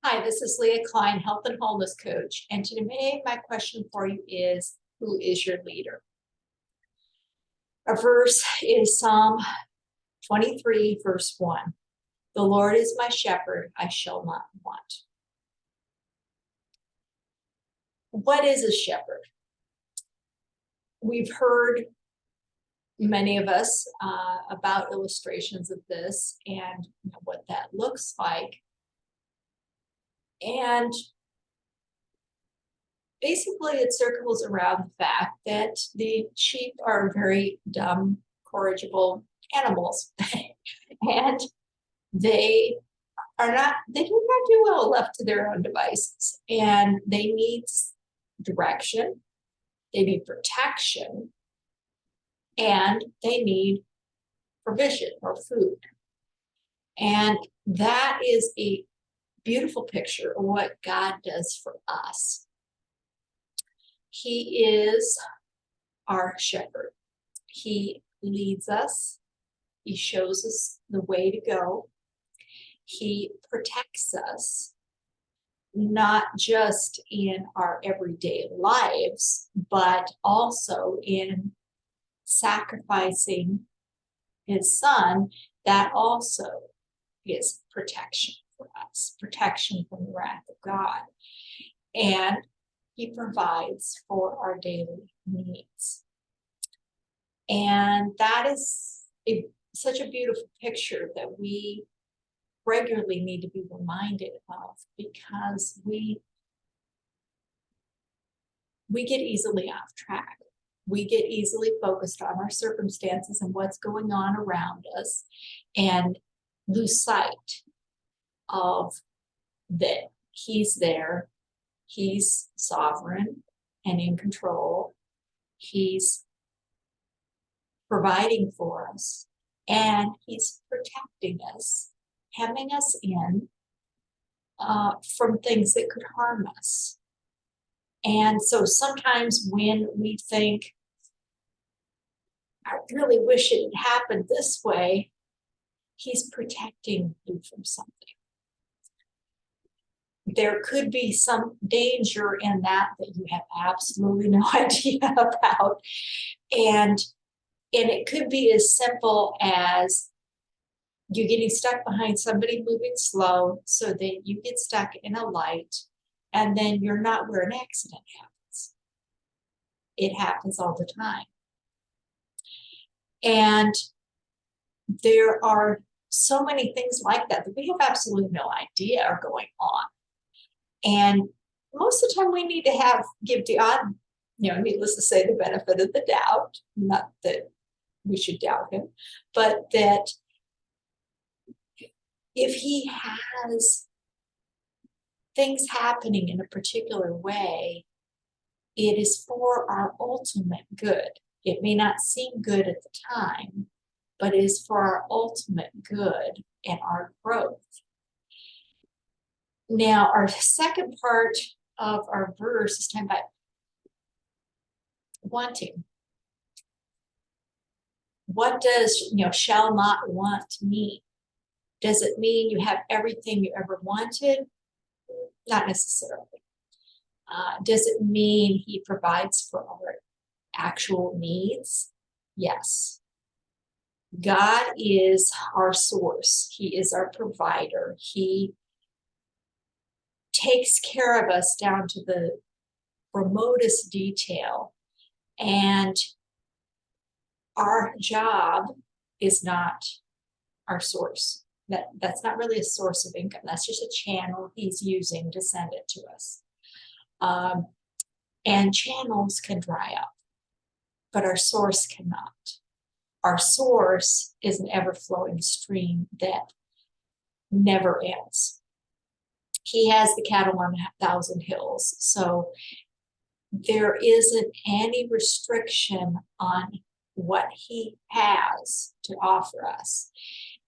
Hi, this is Leah Klein, Health and Wholeness Coach. And today my question for you is, who is your leader? Our verse is Psalm 23, verse 1. The Lord is my shepherd, I shall not want. What is a shepherd? We've heard, many of us, about illustrations of this and what that looks like. And basically, it circles around the fact that the sheep are very dumb, corrigible animals. And they do not do well left to their own devices. And they need direction, they need protection, and they need provision or food. And that is a beautiful picture of what God does for us. He is our shepherd. He leads us. He shows us the way to go. He protects us, not just in our everyday lives, but also in sacrificing his son. That also is protection for us, protection from the wrath of God. And he provides for our daily needs. And that is such a beautiful picture that we regularly need to be reminded of, because we get easily off track. We get easily focused on our circumstances and what's going on around us and lose sight of that he's there. He's sovereign and in control. He's providing for us, and he's protecting us, hemming us in from things that could harm us. And so sometimes when we think, I really wish it had happened this way, he's protecting you from something. There could be some danger in that you have absolutely no idea about. And it could be as simple as you getting stuck behind somebody moving slow so that you get stuck in a light, and then you're not where an accident happens. It happens all the time. And there are so many things like that we have absolutely no idea are going on. And most of the time we need to give God, needless to say, the benefit of the doubt. Not that we should doubt him, but that if he has things happening in a particular way, it is for our ultimate good. It may not seem good at the time, but it is for our ultimate good and our growth. Now, our second part of our verse is talking about wanting. What does, shall not want mean? Does it mean you have everything you ever wanted? Not necessarily. Does it mean he provides for our actual needs? Yes. God is our source. He is our provider. He takes care of us down to the remotest detail. And our job is not our source. That's not really a source of income. That's just a channel he's using to send it to us. And channels can dry up, but our source cannot. Our source is an ever-flowing stream that never ends. He has the cattle on 1,000 hills, so there isn't any restriction on what he has to offer us.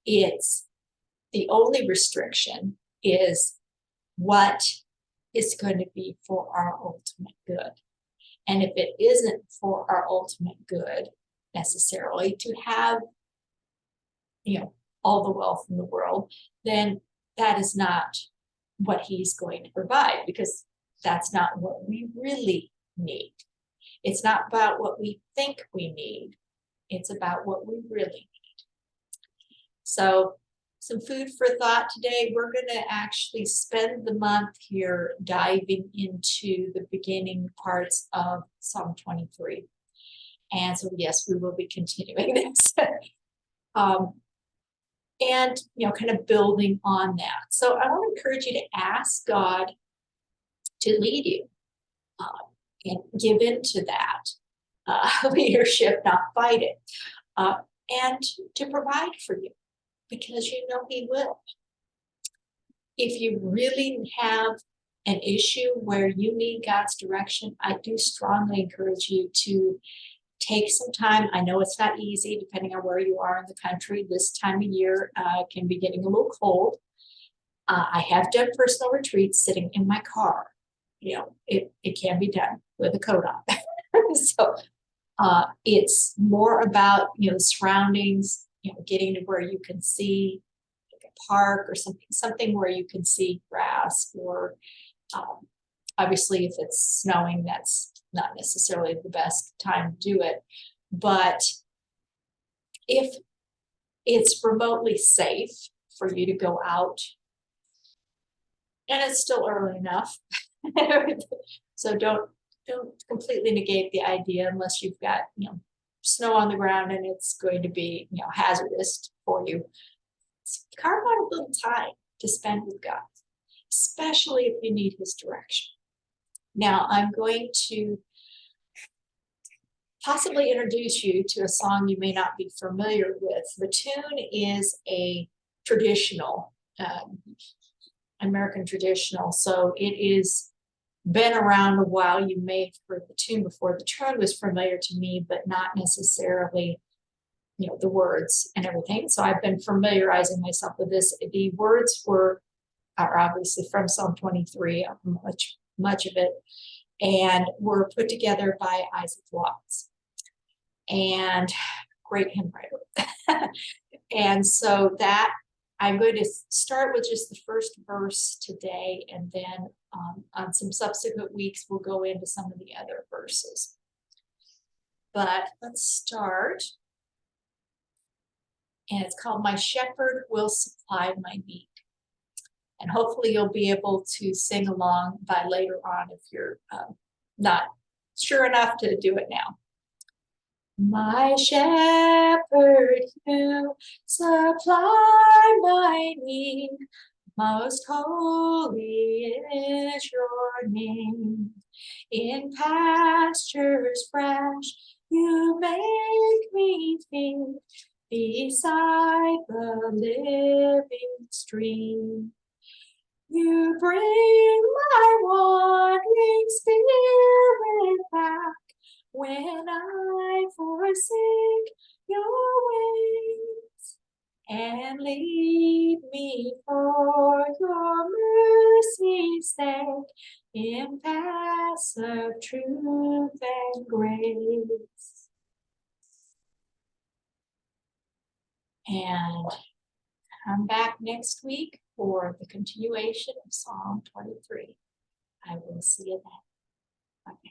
The only restriction is what is going to be for our ultimate good. And if it isn't for our ultimate good necessarily to have, all the wealth in the world, then that is not what he's going to provide, because that's not what we really need. It's not about what we think we need. It's about what we really need. So some food for thought today. We're going to actually spend the month here diving into the beginning parts of Psalm 23. And so, yes, we will be continuing this. And, kind of building on that. So I want to encourage you to ask God to lead you and give into that leadership, not fight it, and to provide for you, because you know He will. If you really have an issue where you need God's direction, I do strongly encourage you to take some time. I know it's not easy depending on where you are in the country. This time of year can be getting a little cold. I have done personal retreats sitting in my car. It can be done with a coat on. So it's more about, the surroundings, getting to where you can see like a park or something where you can see grass, or obviously if it's snowing, that's not necessarily the best time to do it. But if it's remotely safe for you to go out, and it's still early enough, so don't completely negate the idea unless you've got, snow on the ground and it's going to be, hazardous for you. Carve out a little time to spend with God, especially if you need His direction. Now, I'm going to possibly introduce you to a song you may not be familiar with. The tune is a traditional, American traditional, so it is been around a while. You may have heard the tune before. The tune was familiar to me, but not necessarily, the words and everything. So I've been familiarizing myself with this. The words are obviously from Psalm 23, much of it, and were put together by Isaac Watts, and great hymn writer. And so that I'm going to start with just the first verse today, and then on some subsequent weeks, we'll go into some of the other verses. But let's start. And it's called My Shepherd Will Supply My Need. And hopefully you'll be able to sing along by later on if you're not sure enough to do it now. My shepherd, you supply my need. Most holy is your name. In pastures fresh, you make me feed beside the living stream. You bring my wandering spirit back when I forsake your ways, and lead me for your mercy's sake in paths of truth and grace. And come back next week for the continuation of Psalm 23. I will see you then. Bye.